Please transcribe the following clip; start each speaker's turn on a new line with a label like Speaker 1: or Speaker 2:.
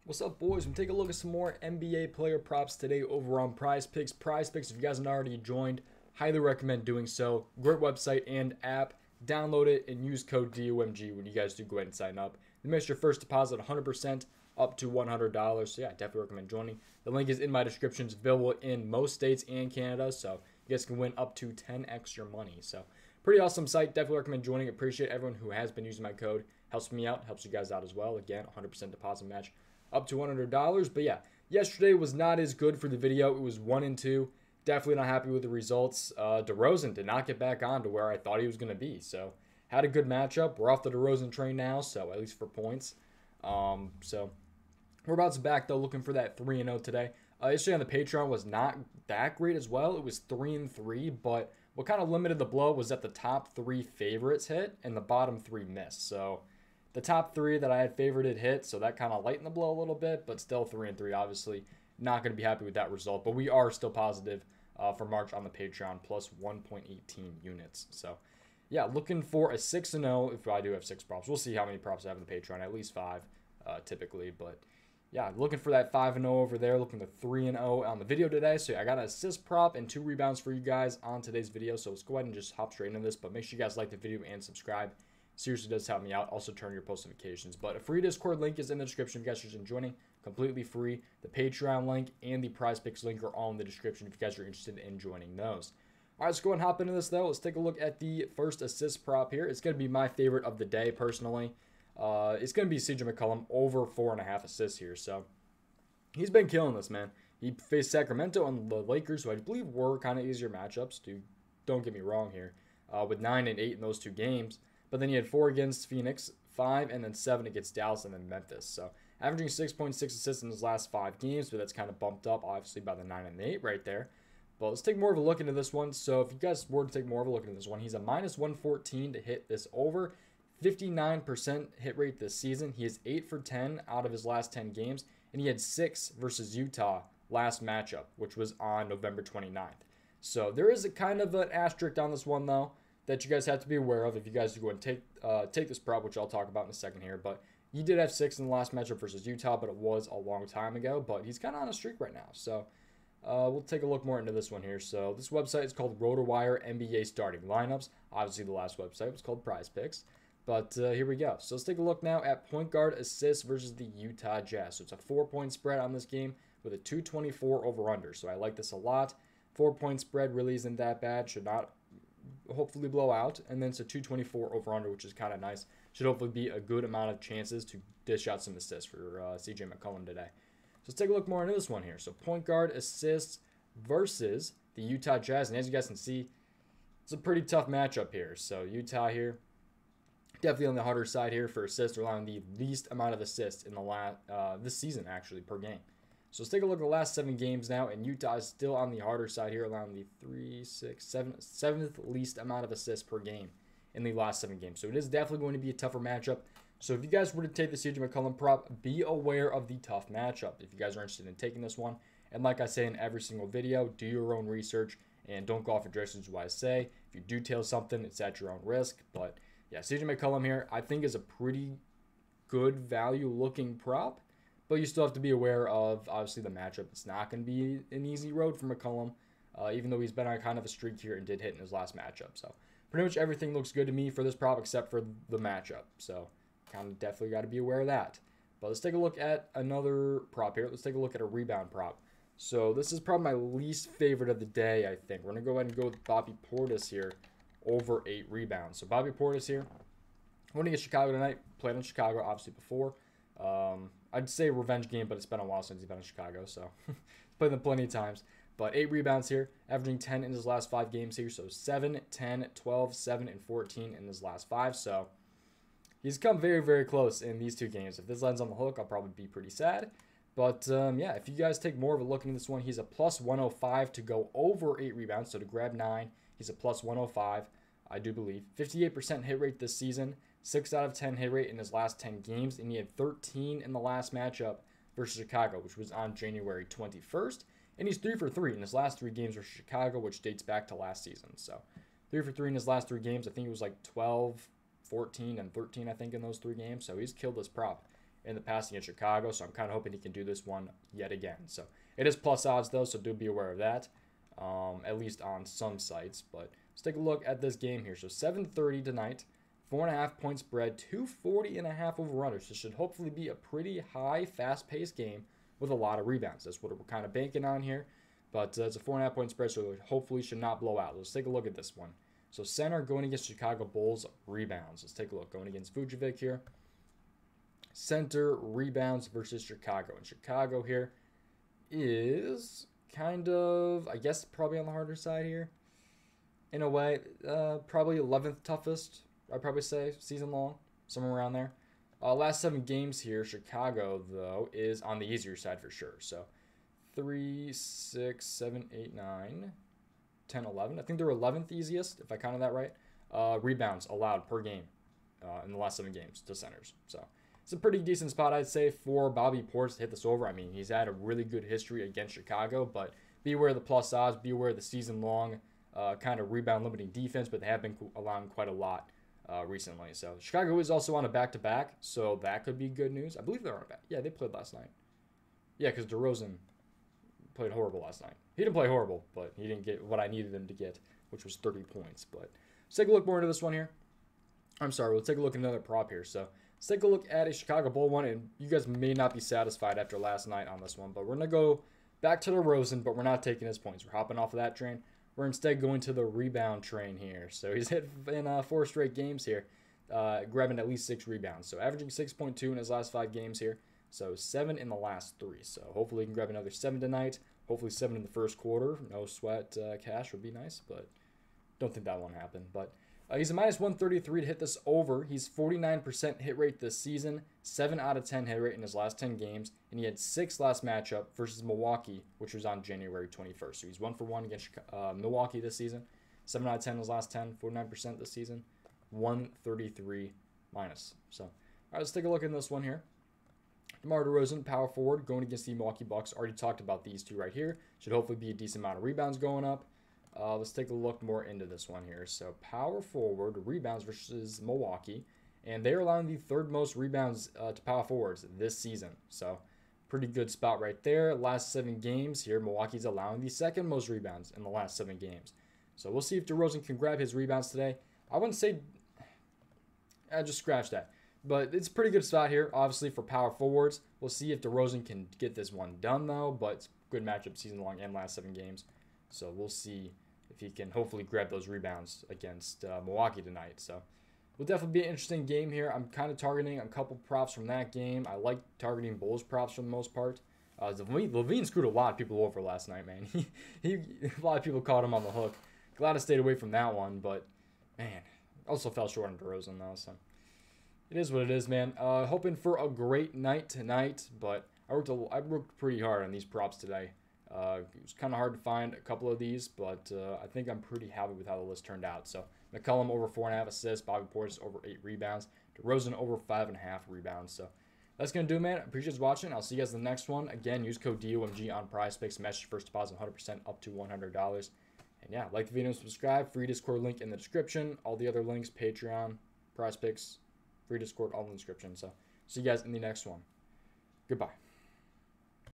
Speaker 1: What's up, boys? We'll take a look at some more NBA player props today over on PrizePicks. PrizePicks, if you guys haven't already joined, highly recommend doing so. Great website and app. Download it and use code DOMG when you guys do go ahead and sign up. It makes your first deposit 100% up to $100. So yeah, definitely recommend joining. The link is in my description. It's available in most states and Canada, so you guys can win up to 10x your money. So pretty awesome site. Definitely recommend joining. Appreciate everyone who has been using my code. Helps me out, helps you guys out as well. Again, 100% deposit match up to $100. But yeah, yesterday was not as good for the video. It was 1-2. Definitely not happy with the results. DeRozan did not get back on to where I thought he was going to be. So had a good matchup. We're off the DeRozan train now, so at least for points. So we're about to back though, looking for that 3-0 today. Yesterday on the Patreon was not that great as well. It was 3-3, but what kind of limited the blow was that the top 3 favorites hit and the bottom 3 missed. So the top 3 that I had favorited hit, so that kind of lightened the blow a little bit, but still 3-3. Obviously, not going to be happy with that result, but we are still positive for March on the Patreon, plus 1.18 units. So, yeah, looking for a 6-0 if I do have 6 props. We'll see how many props I have in the Patreon, at least 5 typically, but yeah, looking for that 5-0 over there, looking for 3-0 on the video today. So yeah, I got an assist prop and 2 rebounds for you guys on today's video, so let's go ahead and just hop straight into this, but make sure you guys like the video and subscribe. Seriously does help me out. Also turn your post notifications. But a free Discord link is in the description if you guys are interested in joining. Completely free. The Patreon link and the PrizePicks link are all in the description if you guys are interested in joining those. All right, let's go and hop into this though. Let's take a look at the first assist prop here. It's going to be my favorite of the day personally. It's going to be CJ McCollum over 4.5 assists here. So he's been killing this, man. He faced Sacramento and the Lakers, who I believe were kind of easier matchups. Don't get me wrong here. With 9 and 8 in those 2 games. But then he had 4 against Phoenix, 5, and then 7 against Dallas and then Memphis. So averaging 6.6 assists in his last 5 games, but that's kind of bumped up, obviously, by the 9 and 8 right there. But let's take more of a look into this one. So if you guys were to take more of a look into this one, he's a minus 114 to hit this over. 59% hit rate this season. He is 8 for 10 out of his last 10 games, and he had 6 versus Utah last matchup, which was on November 29th. So there is a kind of an asterisk on this one, though, that you guys have to be aware of if you guys go and take this prop, which I'll talk about in a second here. But he did have 6 in the last matchup versus Utah, but it was a long time ago. But he's kind of on a streak right now. So we'll take a look more into this one here. So this website is called Rotowire NBA Starting Lineups. Obviously, the last website was called PrizePicks. But here we go. So let's take a look now at point guard assists versus the Utah Jazz. So it's a 4-point spread on this game with a 224 over-under. So I like this a lot. 4-point spread really isn't that bad. Should not hopefully blow out, and then it's a 224 over under, which is kind of nice. Should hopefully be a good amount of chances to dish out some assists for CJ McCollum today. So let's take a look more into this one here. So point guard assists versus the Utah Jazz, and as you guys can see, it's a pretty tough matchup here. So Utah here, definitely on the harder side here for assists, allowing the least amount of assists in the this season actually per game. So let's take a look at the last 7 games now, and Utah is still on the harder side here, allowing the 7th least amount of assists per game in the last 7 games. So it is definitely going to be a tougher matchup. So if you guys were to take the CJ McCollum prop, be aware of the tough matchup if you guys are interested in taking this one. And like I say in every single video, do your own research and don't go off addresses what I say. If you do tail something, it's at your own risk. But yeah, CJ McCollum here, I think is a pretty good value looking prop. But you still have to be aware of, obviously, the matchup. It's not going to be an easy road for McCollum, even though he's been on kind of a streak here and did hit in his last matchup. So pretty much everything looks good to me for this prop except for the matchup. So kind of definitely got to be aware of that. But let's take a look at another prop here. Let's take a look at a rebound prop. So this is probably my least favorite of the day, I think. We're going to go ahead and go with Bobby Portis here over 8 rebounds. So Bobby Portis here, winning against Chicago tonight. Played in Chicago, obviously, before. I'd say revenge game, but it's been a while since he's been in Chicago, so he's played them plenty of times. But 8 rebounds here, averaging 10 in his last 5 games here. So 7, 10, 12, 7, and 14 in his last 5. So he's come very, very close in these 2 games. If this lands on the hook, I'll probably be pretty sad. But yeah, if you guys take more of a look into this one, he's a plus 105 to go over 8 rebounds. So to grab 9, he's a plus 105, I do believe. 58% hit rate this season. 6 out of 10 hit rate in his last 10 games, and he had 13 in the last matchup versus Chicago, which was on January 21st. And he's 3 for 3 in his last 3 games versus Chicago, which dates back to last season. So 3 for 3 in his last 3 games. I think it was like 12, 14, and 13, I think, in those 3 games. So he's killed this prop. in the past against Chicago, so I'm kind of hoping he can do this one yet again. So it is plus odds, though, so do be aware of that, at least on some sites. But let's take a look at this game here. So 7:30 tonight, 4.5 point spread, 240.5 over-unders. This should hopefully be a pretty high, fast-paced game with a lot of rebounds. That's what we're kind of banking on here. But it's a 4.5 point spread, so it hopefully should not blow out. Let's take a look at this one. So center going against Chicago Bulls rebounds. Let's take a look. Going against Vucevic here. Center rebounds versus Chicago. And Chicago here is kind of, I guess, probably on the harder side here. In a way, probably 11th toughest, I'd probably say, season long. Somewhere around there. Last 7 games here, Chicago, though, is on the easier side for sure. So 3, 6, 7, 8, 9, 10, 11. I think they're 11th easiest, if I counted that right. Rebounds allowed per game in the last 7 games to centers. So it's a pretty decent spot, I'd say, for Bobby Portis to hit this over. I mean, he's had a really good history against Chicago, but be aware of the plus odds, be aware of the season-long kind of rebound-limiting defense, but they have been allowing quite a lot recently. So Chicago is also on a back-to-back, so that could be good news. I believe they're on a back. Yeah, they played last night. Yeah, because DeRozan played horrible last night. He didn't play horrible, but he didn't get what I needed him to get, which was 30 points. But let's take a look more into this one here. I'm sorry, we'll take a look at another prop here. So let's take a look at a Chicago Bull one, and you guys may not be satisfied after last night on this one, but we're going to go back to DeRozan, but we're not taking his points. We're hopping off of that train. We're instead going to the rebound train here. So he's hit in 4 straight games here, grabbing at least 6 rebounds. So averaging 6.2 in his last 5 games here. So 7 in the last 3. So hopefully he can grab another 7 tonight. Hopefully 7 in the first quarter. No sweat cash would be nice, but don't think that won't happen. But he's a minus 133 to hit this over. He's 49% hit rate this season, 7 out of 10 hit rate in his last 10 games, and he had 6 last matchup versus Milwaukee, which was on January 21st. So he's 1 for 1 against Milwaukee this season, 7 out of 10 in his last 10, 49% this season, 133 minus. So, all right, let's take a look at this one here. DeMar DeRozan, power forward, going against the Milwaukee Bucks. Already talked about these two right here. Should hopefully be a decent amount of rebounds going up. Let's take a look more into this one here. So power forward, rebounds versus Milwaukee. And they're allowing the 3rd most rebounds to power forwards this season. So pretty good spot right there. Last 7 games here, Milwaukee's allowing the 2nd most rebounds in the last 7 games. So we'll see if DeRozan can grab his rebounds today. I wouldn't say, just scratch that. But it's a pretty good spot here, obviously, for power forwards. We'll see if DeRozan can get this one done, though. But it's a good matchup season long and last 7 games. So we'll see if he can hopefully grab those rebounds against Milwaukee tonight. So will definitely be an interesting game here. I'm kind of targeting a couple props from that game. I like targeting Bulls props for the most part. Levine screwed a lot of people over last night, man. A lot of people caught him on the hook. Glad I stayed away from that one, but, man, also fell short on DeRozan, though. So it is what it is, man. Hoping for a great night tonight, but I worked pretty hard on these props today. It was kind of hard to find a couple of these, but I think I'm pretty happy with how the list turned out. So McCollum over 4.5 assists, Bobby Portis over 8 rebounds, DeRozan over 5.5 rebounds. So that's going to do, man. Appreciate you watching. I'll see you guys in the next one. Again, use code DOMG on PrizePicks. Match your first deposit 100% up to $100. And yeah, like the video and subscribe. Free Discord link in the description. All the other links, Patreon, PrizePicks, free Discord, all in the description. So see you guys in the next one. Goodbye.